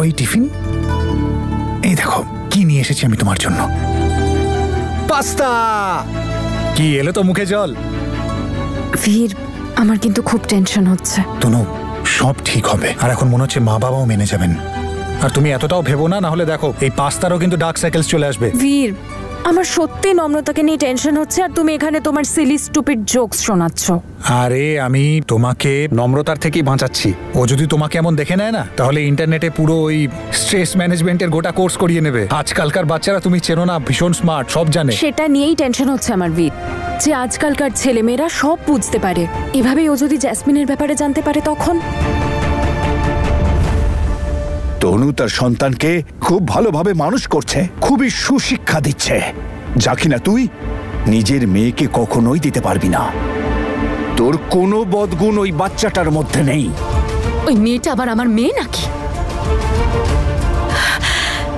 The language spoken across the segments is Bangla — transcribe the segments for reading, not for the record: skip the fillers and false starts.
ওই টিফিন। এই দেখো কি নিয়ে এসেছি আমি তোমার জন্য, পাস্তা। কি এলো তো মুখে জল? বীর, আমার কিন্তু খুব টেনশন হচ্ছে। তনু, সব ঠিক হবে। আর এখন মনে হচ্ছে মা বাবাও মেনে যাবেন। আর তুমি এতটাও ভেবো না, নাহলে দেখো এই পাস্তারও কিন্তু ডার্ক সাইকেলস চলে আসবে। বীর, আমার সত্যি নম্রতাকে নিয়ে টেনশন হচ্ছে, আর তুমি এখানে তোমার সিলি স্টুপিড জোকস শোনাচ্ছ। আরে আমি তোমাকে নম্রতার থেকেই বাঁচাচ্ছি। ও যদি তোমাকে এমন দেখে নেয় না, তাহলে ইন্টারনেটে পুরো ওই স্ট্রেস ম্যানেজমেন্টের গোটা কোর্স করিয়ে নেবে। আজকালকার বাচ্চারা তুমি চেনো না, ভীষণ স্মার্ট, সব জানে। সেটা নিয়েই টেনশন হচ্ছে আমার বীর, যে আজকালকার ছেলেমেয়েরা সব বুঝতে পারে। এভাবেই ও যদি জ্যাসমিনের ব্যাপারে জানতে পারে তখন। তনু তার সন্তানকে খুব ভালোভাবে মানুষ করছে, খুবই সুশিক্ষা দিচ্ছে, যা কিনা তুই নিজের মেয়েকে কখনোই দিতে পারবি না। তোর কোনো বদগুণ ওই বাচ্চাটার মধ্যে নেই। ওই মেয়েটা আবার আমার মেয়ে নাকি?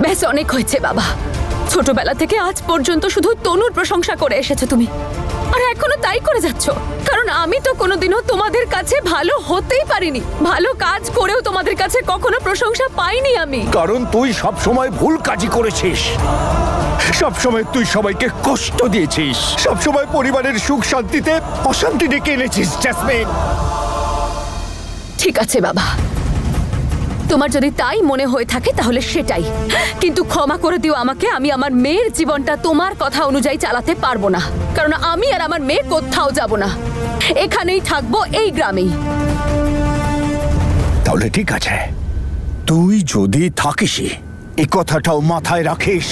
ব্যাস, অনেক হয়েছে বাবা। ছোটবেলা থেকে আজ পর্যন্ত শুধু তনুর প্রশংসা করে এসেছো তুমি, আর এখনো তাই করে যাচ্ছ। কারণ আমি তো কোনোদিনও তোমাদের কাছে ভালো হতেই পারিনি, ভালো কাজ করেও তোমাদের কাছে কখনো প্রশংসা পাইনি আমি। কারণ তুই সব সময় ভুল কাজই করেছিস, সব সময় তুই সবাইকে কষ্ট দিয়েছিস, সব সময় পরিবারের সুখ শান্তিতে অশান্তি ডেকে এনেছিস জ্যাসমিন। ঠিক আছে বাবা, তোমার যদি তাই মনে হয়ে থাকে তাহলে সেটাই, কিন্তু ক্ষমা করে দিও আমাকে। আমি আমার মেয়ের জীবনটা তোমার কথা অনুযায়ী চালাতে পারবো না, কারণ আমি আর আমার মেয়ে কোথাও যাব না, এখানেই থাকবো, এই গ্রামেই। তাহলে ঠিক আছে, তুই যদি থাকিসই, এই কথাটাও মাথায় রাখিস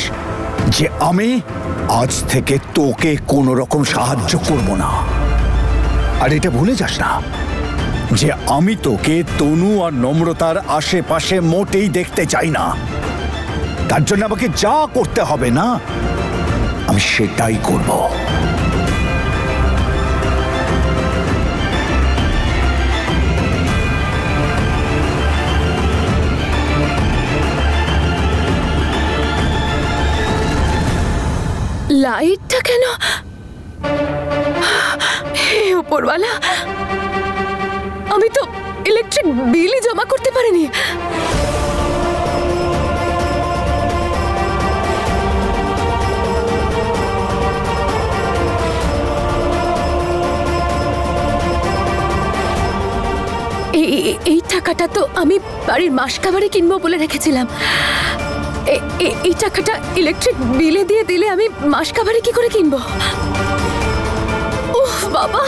যে আমি আজ থেকে তোকে কোনো রকম সাহায্য করব না। আর এটা ভুলে যাস না যে আমি তোকে তনু আর নম্রতার আশেপাশে মোটেই দেখতে চাই না। তার জন্য আমাকে যা করতে হবে না, আমি সেটাই করব। লাইটটা কেন? হে উপরওয়ালা, আমি তো ইলেকট্রিক বিলই জমা করতে পারিনি। এই টাকাটা তো আমি বাড়ির মাসকাবারি কিনবো বলে রেখেছিলাম। এই টাকাটা ইলেকট্রিক বিলে দিয়ে দিলে আমি মাসকাবারি কি করে কিনবো? উফ বাবা,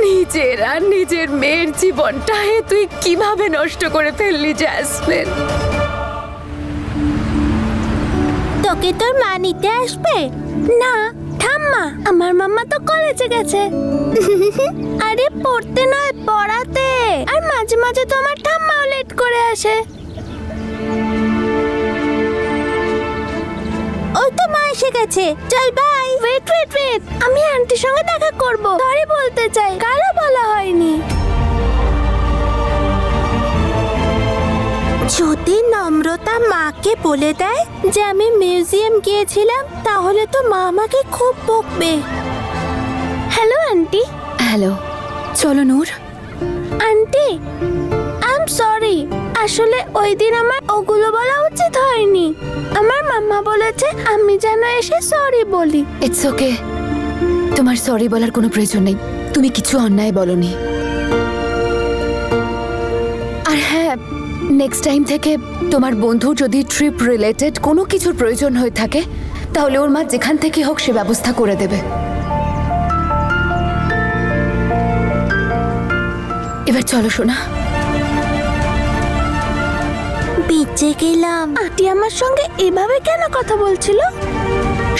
নিজের আর নিজের মেয়ের জীবনটা তুই কিভাবে নষ্ট করে ফেললি জ্যাসমিন? তোকে তোর মা নিতে আসবে না? ঠাম্মা, আমার মাম্মা তো কলেজে গেছে। আরে পড়তে নয়, পড়াতে। আর মাঝে মাঝে তো আমার ঠাম্মাও লেট করে আসে। ওই তো মা এসে গেছে, চল বাই। ওয়েট ওয়েট ওয়েট, আমি আন্টির সঙ্গে দেখা করব, সরি বলতে চাই, কারো বলা হয়নি। যদি নম্রতা মাকে বলে দেয় যে আমি মিউজিয়াম গিয়েছিলাম, তাহলে তো মা আমাকে খুব বকবে। Hello aunty. হ্যালো, চলো নূর। আন্টি, আই এম সরি, আসলে ওই দিন আমার ওগুলো বলা উচিত হয়নি। আমার মাম্মা বলেছে আমি যেন এসে সরি বলি। ইটস ওকে, তোমার সরি বলার কোনো প্রয়োজন নেই, তুমি কিছু অন্যায় বলনি। আর হ্যাঁ, নেক্সট টাইম থেকে তোমার বন্ধু যদি ট্রিপ রিলেটেড কোনো কিছুর প্রয়োজন হয়ে থাকে, তাহলে ওর মা যেখান থেকে হোক সে ব্যবস্থা করে দেবে। এবার চলো শোনা। বেঁচে গেলাম। আন্টি আমার সঙ্গে এভাবে কেন কথা বলছিল?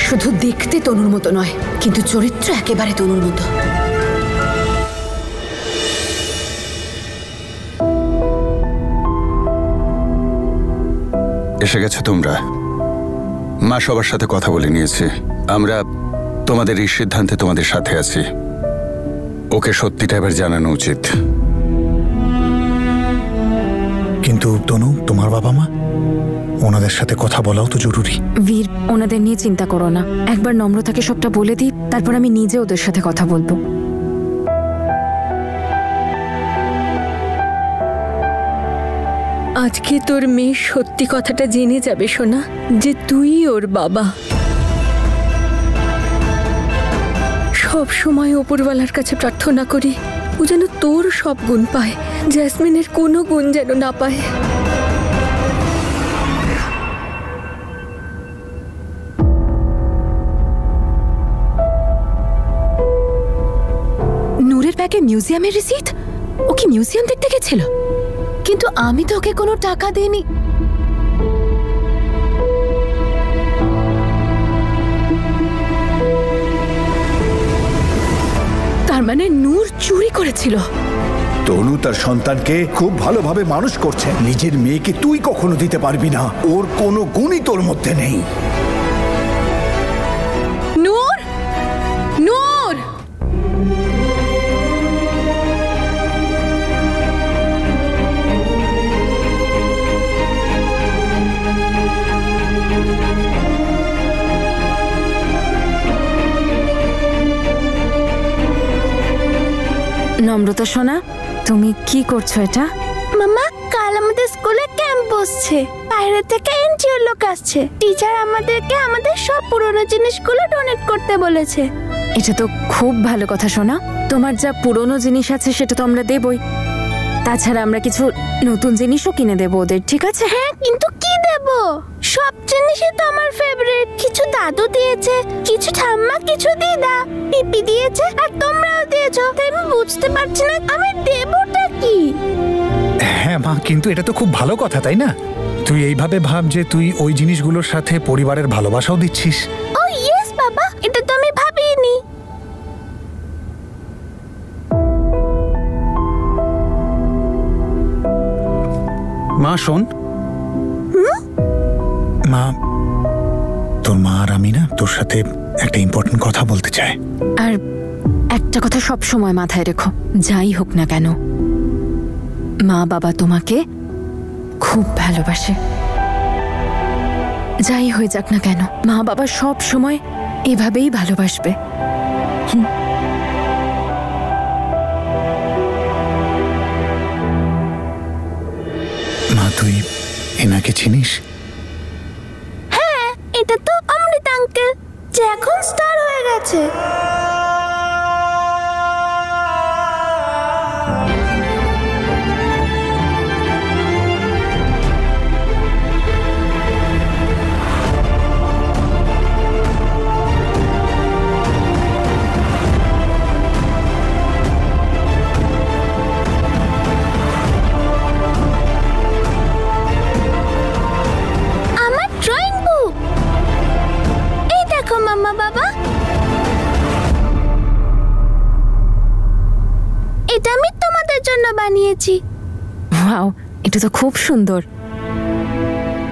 শুধু দেখতে তনুর মতো নয়, কিন্তু চরিত্র একেবারে তনুর মতো। এসে গেছো তোমরা। মা সবার সাথে কথা বলে নিয়েছে, আমরা তোমাদের এই সিদ্ধান্তে তোমাদের সাথে আছি। ওকে সত্যিটা এবার জানানো উচিত। কিন্তু তনু, তোমার বাবা মা, ওনাদের সাথে কথা বলাও তো জরুরি। বীর, ওনাদের নিয়ে চিন্তা করো না, একবার নম্রতাকে সবটা বলে দিই, তারপর আমি নিজে ওদের সাথে কথা বলবো। আজকে তোর মেয়ে সত্যি কথাটা জেনে যাবে সোনা, যে তুই ওর বাবা। সব সময় ওপরওয়ালার কাছে প্রার্থনা করি ও যেন তোর সব গুণ পায়, জেসমিনের কোনো গুণ যেন না পায়। নূরের ব্যাগে মিউজিয়ামের রিসিট? ও কি মিউজিয়াম দেখতে গেছিল? কিন্তু আমি তো ওকে কোনো টাকা দিইনি। তার মানে নূর চুরি করেছিল। তনু তার সন্তানকে খুব ভালোভাবে মানুষ করছে, নিজের মেয়েকে তুই কখনো দিতে পারবি না, ওর কোনো গুণই তোর মধ্যে নেই। নূর, নূর! নম্রতা সোনা, তুমি কি করছো এটা? মামা, কাল আমাদের স্কুলে ক্যাম্প বসছে, বাইরে থেকে এনজিও লোক আসছে। টিচার আমাদেরকে আমাদের সব পুরনো জিনিসগুলো ডোনেট করতে বলেছে। এটা তো খুব ভালো কথা সোনা। তোমার যা পুরনো জিনিস আছে সেটা তো আমরা দেবই, তাছাড়া আমরা কিছু নতুন জিনিসও কিনে দেবো ওদের, ঠিক আছে? হ্যাঁ, কিন্তু কি দেব? সব জিনিসই তো আমার ফেভারিট। কিছু দাদু দিয়েছে, কিছু ঠাম্মা, কিছু দিদা, পিপি দিয়েছে, আর তোমরাও দিয়েছো। তাই আমি বুঝতে পারছি না আমি দেবটা কি। হ্যাঁ মা, কিন্তু এটা তো খুব ভালো কথা, তাই না? তুই এইভাবে ভাব যে তুই ওই জিনিসগুলোর সাথে পরিবারের ভালোবাসাও দিচ্ছিস। ও ইয়েস বাবা, এটা তো আমি ভাবিনি। মা শোন। মা, তোর মা আর আমি না তোর সাথে একটা ইম্পর্টেন্ট কথা বলতে চাই। আর একটা কথা সব সময় মাথায় রেখো, যাই হোক না কেন মা বাবা তোমাকে খুব ভালোবাসে। যাই হয়ে যাক না কেন মা বাবা সব সময় এভাবেই ভালোবাসবে। মা, তুই এনাকে চিনিস? হ্যাঁ, এটা তো অমৃত আঙ্কেল, যে এখন স্টার হয়ে গেছে। আমার ড্রয়িং বুক, এই দেখো মাম্মা বাবা, এটা আমি তোমাদের জন্য বানিয়েছি। ওয়াও, এটা তো খুব সুন্দর,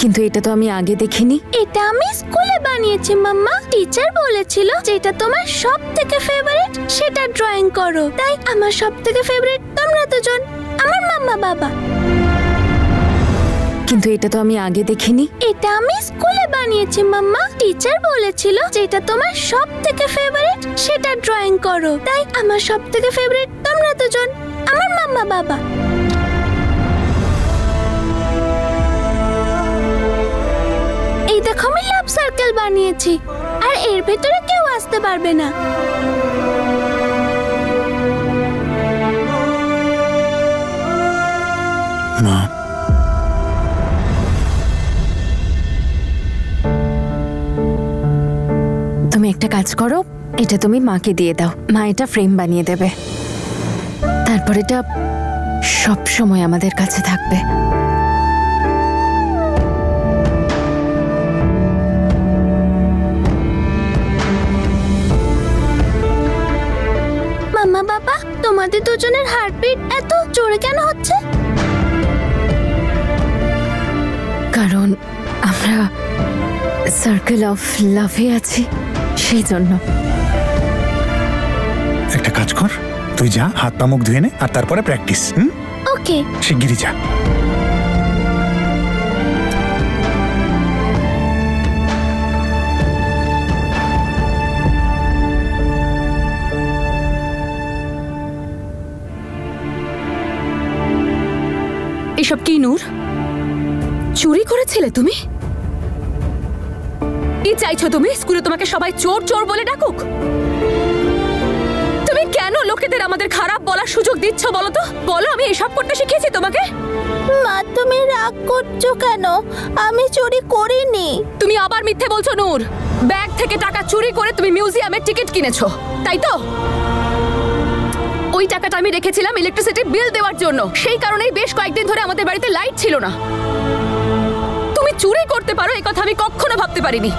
কিন্তু এটা তো আমি আগে দেখিনি। এটা আমি স্কুলে বানিয়েছি মাম্মা। টিচার বলেছিল যে এটা তোমার সব থেকে ফেভারিট, সেটা ড্রয়িং করো। তাই আমার সব থেকে ফেভারিট তোমরা দুজন, আমার মাম্মা বাবা। কিন্তু এটা তো আমি আগে দেখিনি। এটা আমি স্কুলে বানিয়েছি মাম্মা। টিচার বলেছিল যে এটা তোমার সব থেকে ফেভারিট, সেটা ড্রয়িং করো। তাই আমার সব থেকে ফেভারিট তোমরা দুজন, আমার মাম্মা বাবা। এই দেখো আমি লাভ সার্কেল বানিয়েছি, আর এর ভেতরে কেউ আসতে পারবে না। মা, তুমি একটা কাজ করো, এটা তুমি মাকে দিয়ে দাও, মা এটা ফ্রেম বানিয়ে দেবে। তারপর এটা সব সময় আমাদের কাছে থাকবে। মাম্মা বাবা, তোমাদের দুজনের হার্টবিট এত জোরে কেন হচ্ছে? কারণ আমরা সার্কেল অফ লাভে আছি, সেই জন্য। একটা কাজ কর, তুই যা, হাত পা মুখ ধুয়ে নে, আর তারপরে প্র্যাকটিস। ওকে, শিগগিরই যা। এসব কি নূর? চুরি করেছিলে তুমি? কি চাইছো তুমি? স্কুলে তোমাকে সবাই চোর চোর বলে ডাকুক? তুমি কেন লোকেদের আমাদের খারাপ বলার সুযোগ দিচ্ছ বলো তো? বলো, আমি এসব করতে শিখিয়েছি তোমাকে? মা তুমি রাগ করছো কেন? আমি চুরি করিনি। তুমি আবার মিথ্যে বলছো নূর। ব্যাগ থেকে টাকা চুরি করে তুমি মিউজিয়ামের টিকিট কিনেছো, তাই তো? ওই টাকাটা আমি রেখেছিলাম ইলেকট্রিসিটি বিল দেওয়ার জন্য। সেই কারণেই বেশ কয়েকদিন ধরে আমাদের বাড়িতে লাইট ছিল না। তুমি চুরি করতে পারো এই কথা আমি কখনো ভাবতে পারিনি।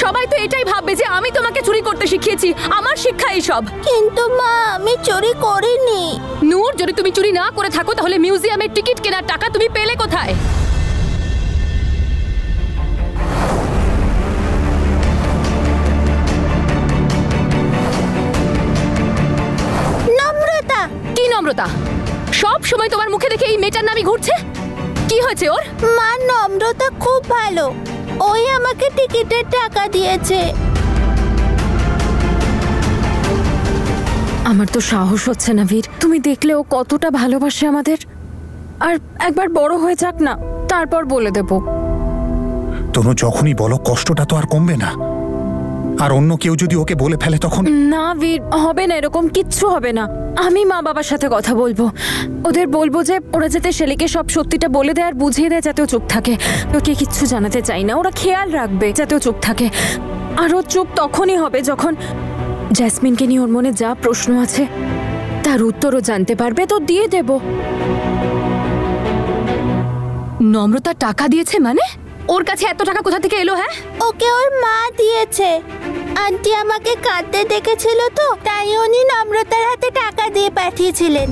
সবাই তো এটাই ভাববে যে আমি তোমাকে চুরি করতে শিখিয়েছি, আমার শিক্ষা এইসব। কিন্তু মা আমি চুরি করিনি। নূর, যদি তুমি চুরি না করে থাকো তাহলে মিউজিয়ামের টিকিট কেনার টাকা তুমি পেলে কোথায়? নম্রতা। কি নম্রতা? সব সময় তোমার মুখে দেখে এই মেয়েটার নামই ঘুরছে। কি হয়েছে ওর? মা নম্রতা খুব ভালো, ওই আমাকে টিকিটের টাকা দিয়েছে। আমার তো সাহস হচ্ছে না বীর। তুমি দেখলে ও কতটা ভালোবাসে আমাদের। আর একবার বড় হয়ে যাক না, তারপর বলে দেব। তনু, যখনই বলো কষ্টটা তো আর কমবে না। আর অন্য কেউ যদি ওকে বলে ফেলে তখন? না বীর, হবে না, এরকম কিচ্ছু হবে না। আমি মা বাবার সাথে কথা বলবো, ওদের বলবো যে ওরা যাতে শেলিকে সব সত্যিটা বলে দেয় আর বুঝিয়ে দেয় যাতে ও চুপ থাকে। ওকে কিচ্ছু জানাতে চাই না, ওরা খেয়াল রাখবে যাতে ও চুপ থাকে। আর ও চুপ তখনই হবে যখন জেসমিনকে নিয়ে ওর মনে যা প্রশ্ন আছে তার উত্তরও জানতে পারবে, তো দিয়ে দেব। নম্রতা টাকা দিয়েছে মানে? ওর কাছে এত টাকা কোথা থেকে এলো? হ্যাঁ, ওকে ওর মা দিয়েছে। আন্টি আমাকে কাঁদতে দেখেছিল তো, তাই উনি নম্রতার হাতে টাকা দিয়ে পাঠিয়েছিলেন।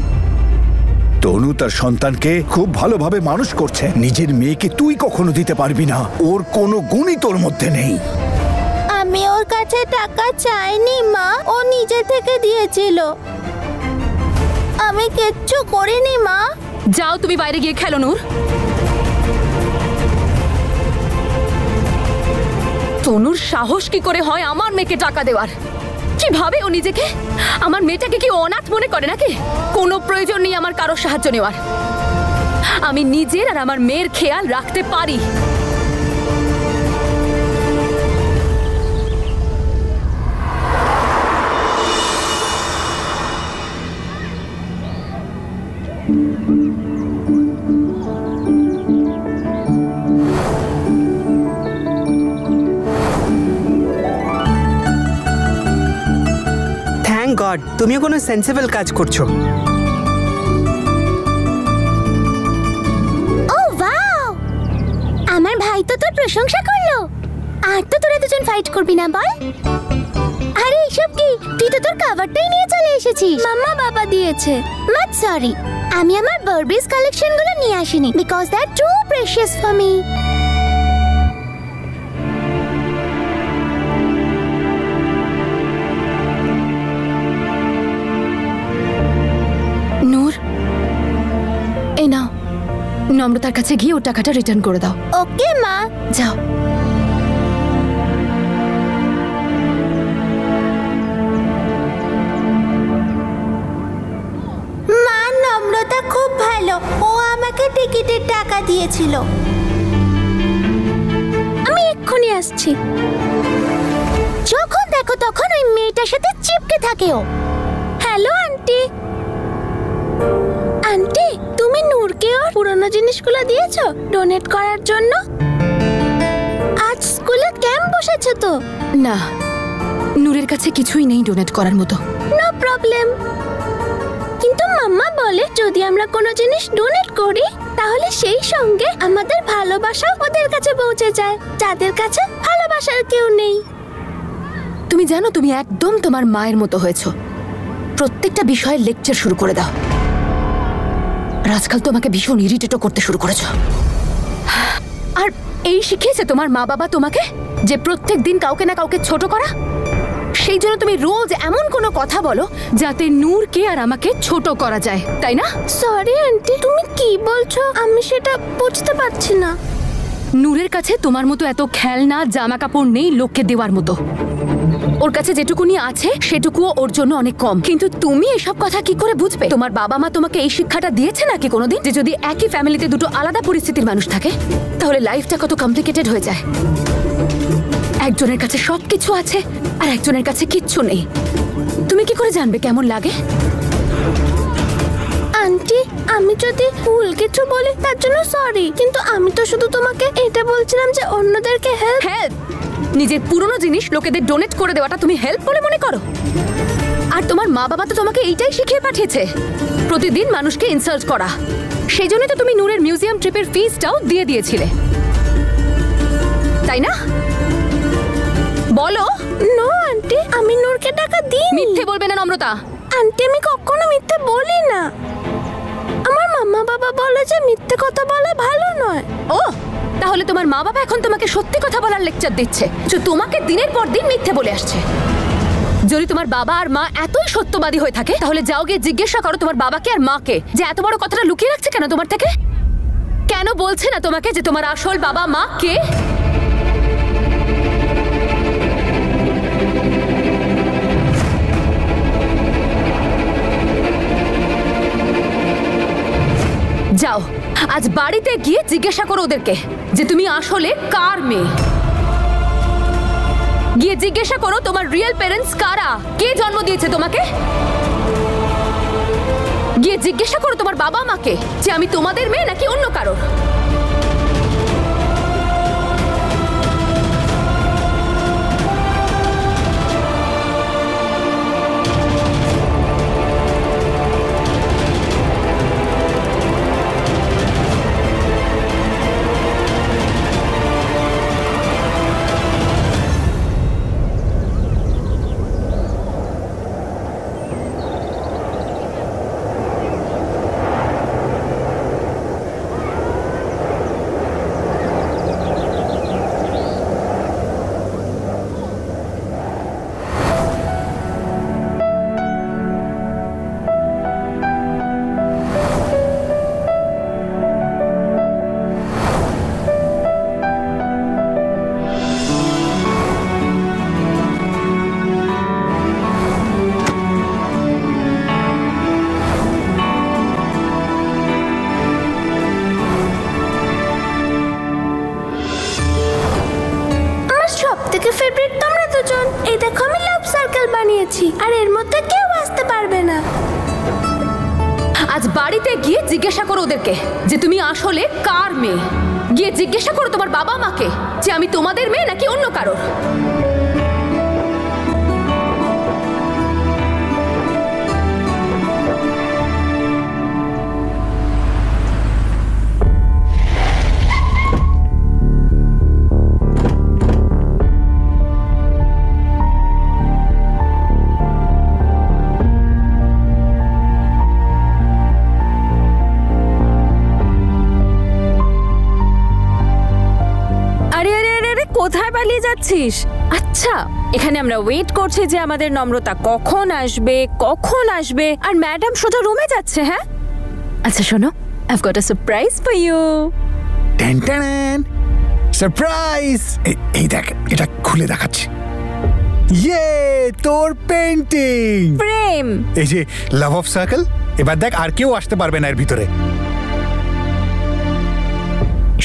তনু তার সন্তানকে খুব ভালোভাবে মানুষ করছে। নিজের মেয়েকে তুই কখনো দিতে পারবি না, ওর কোনো গুণই তোর মধ্যে নেই। আমি ওর কাছে টাকা চাইনি মা, ও নিজে থেকে দিয়েছিল। আমি কিচ্ছু করিনি মা। যাও তুমি বাইরে গিয়ে খেলো নূর। তনুর সাহস কি করে হয় আমার মেয়েকে টাকা দেওয়ার? কি ভাবে ও নিজেকে? আমার মেয়েটাকে কি অনাথ মনে করে নাকি? কোনো প্রয়োজন নেই আমার কারো সাহায্য নেওয়ার। আমি নিজের আর আমার মেয়ের খেয়াল রাখতে পারি। থ্যাংক গড তুমিও কোনো সেন্সিবল কাজ করছো। ও ওয়াও, আমার ভাই তো তোর প্রশংসা করলো। আর তো তোরা দুজন ফাইট করবি না বল? আরে এসব কি? তুই তো তোর কভারটাই নিয়ে চলে এসেছিস। মাম্মা বাবা দিয়েছে। বাট সরি, আমি আমার বারবিস কালেকশনগুলো নিয়ে আসিনি because they are too precious for me. Noor, এই নাও, নম্রতার কাছে গিয়ে ওর টাকাটা রিটার্ন করে দাও। ওকে মা, যাও। মা নম্রতা খুব ভালো, ও আমাকে টিকিটের টাকা দিয়েছিল। আমি এক্ষুনি আসছি। যখন দেখো তখন ওই মেয়েটার সাথে চিপকে থাকে ও। Hello aunty. আন্টি, তুমি নূরকে ওর পুরনো জিনিসগুলো দিয়েছো ডোনেট করার জন্য? আজ স্কুলে ক্যাম্প বসেছে তো। না, নূরের কাছে কিছুই নেই ডোনেট করার মতো। No problem. কিন্তু মাম্মা বলে যদি আমরা কোনো জিনিস ডোনেট করি তাহলে সেই সঙ্গে আমাদের ভালোবাসা ওদের কাছে পৌঁছে যায় যাদের কাছে ভালোবাসার কেউ নেই। তুমি জানো তুমি একদম তোমার মায়ের মতো হয়েছো। প্রত্যেকটা বিষয়ে লেকচার শুরু করে দাও। আর আজকাল তো আমাকে ভীষণ ইরিটেটও করতে শুরু করেছো। আর এই শিখিয়েছে তোমার মা বাবা তোমাকে যে প্রত্যেক দিন কাউকে না কাউকে ছোট করা? সেই জন্য তুমি রোজ এমন কোনো কথা বলো যাতে নূরকে আর আমাকে ছোট করা যায়, তাই না? সরি আন্টি, তুমি কি বলছো আমি সেটা বুঝতে পারছি না। নূরের কাছে তোমার মতো এত খেলনা জামা কাপড় নেই লোককে দেওয়ার মতো। ওর কাছে যেটুকুনি আছে সেটুকুও ওর জন্য অনেক কম। কিন্তু তুমি এসব কথা কি করে বুঝবে? তোমার বাবা মা তোমাকে এই শিক্ষাটা দিয়েছে নাকি কোনোদিন, যে যদি একই ফ্যামিলিতে দুটো আলাদা পরিস্থিতির মানুষ থাকে তাহলে লাইফটা কত কমপ্লিকেটেড হয়ে যায়। একজনের কাছে সবকিছু আছে আর একজনের কাছে কিচ্ছু নেই। তুমি কি করে জানবে কেমন লাগে? আন্টি, আমি যদি ভুল কিছু বলি তার জন্য সরি, কিন্তু আমি তো শুধু তোমাকে এটা বলছিলাম যে অন্যদেরকে হেল্প, নিজের পুরনো জিনিস লোকেদের ডোনেট করে দেওয়াটা তুমি হেল্প বলে মনে করো? আর তোমার মা বাবা তো তোমাকে এইটাই শিখিয়ে পাঠিয়েছে, প্রতিদিন মানুষকে ইনসাল্ট করা। সেই জন্যই তো তুমি নূরের মিউজিয়াম ট্রিপের ফিসটাও দিয়ে দিয়েছিলে, তাই না? বলো। নো আন্টি, আমি নূরকে টাকা দিই। মিথ্যে বলবে না নম্রতা। আন্টি, আমি কখনো মিথ্যে বলি না। আমার মামা বাবা বলে যে মিথ্যে কথা বলা ভালো নয়। ও, তাহলে তোমার মা বাবা এখন তোমাকে সত্যি কথা বলার লেকচার দিচ্ছে, যে তোমাকে দিনের পর দিন মিথ্যে বলে আসছে। যদি তোমার বাবা আর মা এতই সত্যবাদী হয়ে থাকে তাহলে যাও গিয়ে জিজ্ঞাসা করো তোমার বাবাকে আর মাকে যে এত বড় কথাটা লুকিয়ে রাখছে কেন তোমার থেকে। কেন বলছে না তোমাকে যে তোমার আসল বাবা মা কে? যাও, আজ বাড়িতে গিয়ে জিজ্ঞাসা করো ওদেরকে যে তুমি আসলে কার মেয়ে। গিয়ে জিজ্ঞাসা করো তোমার রিয়েল প্যারেন্টস কারা, কে জন্ম দিয়েছে তোমাকে। গিয়ে জিজ্ঞাসা করো তোমার বাবা মাকে যে আমি তোমাদের মেয়ে নাকি অন্য কারোর। আর এর মধ্যে কেউ আসতে পারবে না। আজ বাড়িতে গিয়ে জিজ্ঞাসা করো ওদেরকে যে তুমি আসলে কার মেয়ে। গিয়ে জিজ্ঞাসা করো তোমার বাবা মাকে যে আমি তোমাদের মেয়ে নাকি অন্য কারোর। কোথায় পালিয়ে যাচ্ছিস? আচ্ছা, এখানে আমরা ওয়েট করছি যে আমাদের নম্রতা কখন আসবে আর ম্যাডাম সোজা রুমে যাচ্ছে। হ্যাঁ, আচ্ছা শোনো, I've got a surprise for you. Surprise! এই দেখ, এটা খুলে দেখাচ্ছি। ইয়ে, তোর পেইন্টিং প্রেম। এই যে লাভ অফ সার্কেল। এবার দেখ, আর কেউ আসতে পারবে না এর ভিতরে।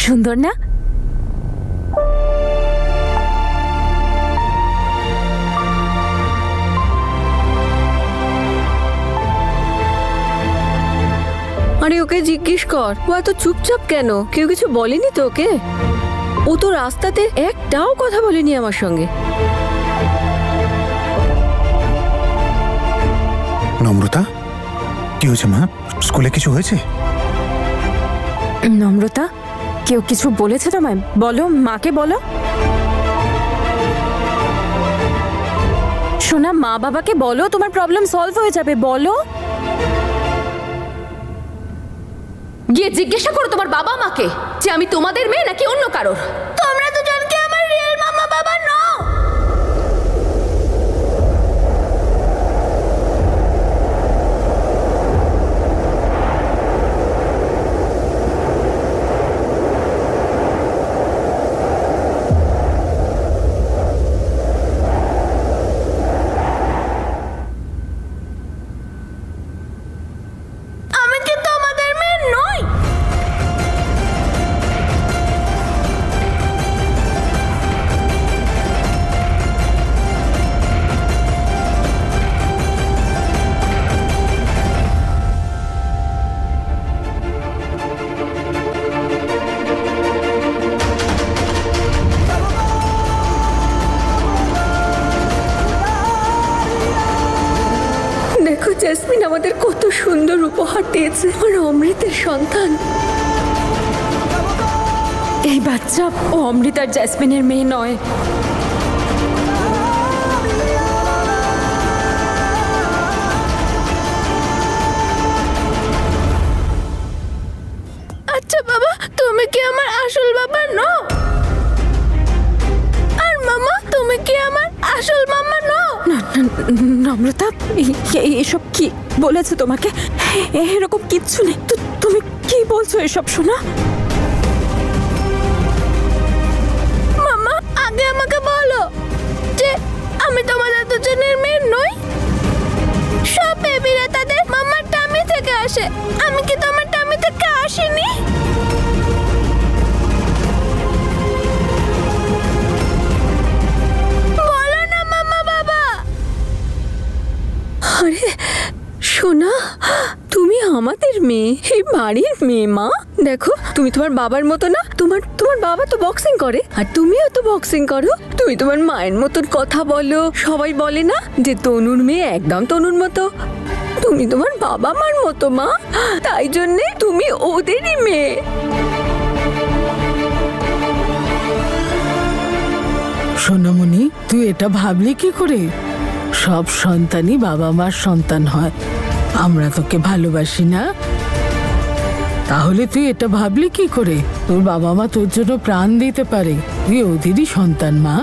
সুন্দর না? আরে ওকে জিজ্ঞেস কর, ও এত চুপচাপ কেন? কেউ কিছু বলেনি তো ওকে? ও তো রাস্তাতে একটাও কথা বলেনি আমার সঙ্গে। নম্রতা, কি হয়েছে মা? স্কুলে কিছু হয়েছে? নম্রতা, কেউ কিছু বলেছে তোমায়? বলো, মাকে বলো। শোনা, মা বাবাকে বলো, তোমার প্রবলেম সলভ হয়ে যাবে। বলো। গিয়ে জিজ্ঞাসা করো তোমার বাবা মাকে যে আমি তোমাদের মেয়ে নাকি অন্য কারোর। তোমরা দুজন কি আমার রিয়েল মামা বাবা নও? এ যে আমার অমৃতের সন্তান। এই বাচ্চা ও অমৃত আর জ্যাসমিনের মেয়ে নয়। আচ্ছা বাবা, তুমি কি আমার আসল বাবা নও? আর মামা, তুমি কি আমার আসল মামা নও? নম্রতা, এসব কি বলেছে তোমাকে? এরকম কিচ্ছু নেই। তুমি কি বলছো এসব শোনা? মামা, আগে আমাকে বলো যে আমি তোমাদের দুজনের মেয়ে নই। সব বেবিরা তাদের মামার টামি থেকে আসে, আমি কি তোমার টামি থেকে আসিনি? বলো না মামা বাবা। আরে সোনা, তুমি আমাদের মেয়ে, এই বাড়ির মেয়ে। মা দেখো, তুমি তোমার বাবার মতো না। তোমার বাবা তো বক্সিং করে, আর তুমিও তো বক্সিং করো। তুমি তোমার মায়ের মতন কথা বলো। সবাই বলে না যে তনুর মেয়ে একদম তনুর মতো। তুমি তোমার বাবা মার মতো মা, তাই জন্যে তুমি ওদেরই মেয়ে। সোনামণি, তুই এটা ভাবলি কি করে? সব সন্তানই বাবা মার সন্তান হয়। আমরা তোকে ভালোবাসি না? তাহলে তুই এটা ভাবলি কি করে? তোর বাবা মা তোর জন্য প্রাণ দিতে পারে, তুই ওদেরই সন্তান মা।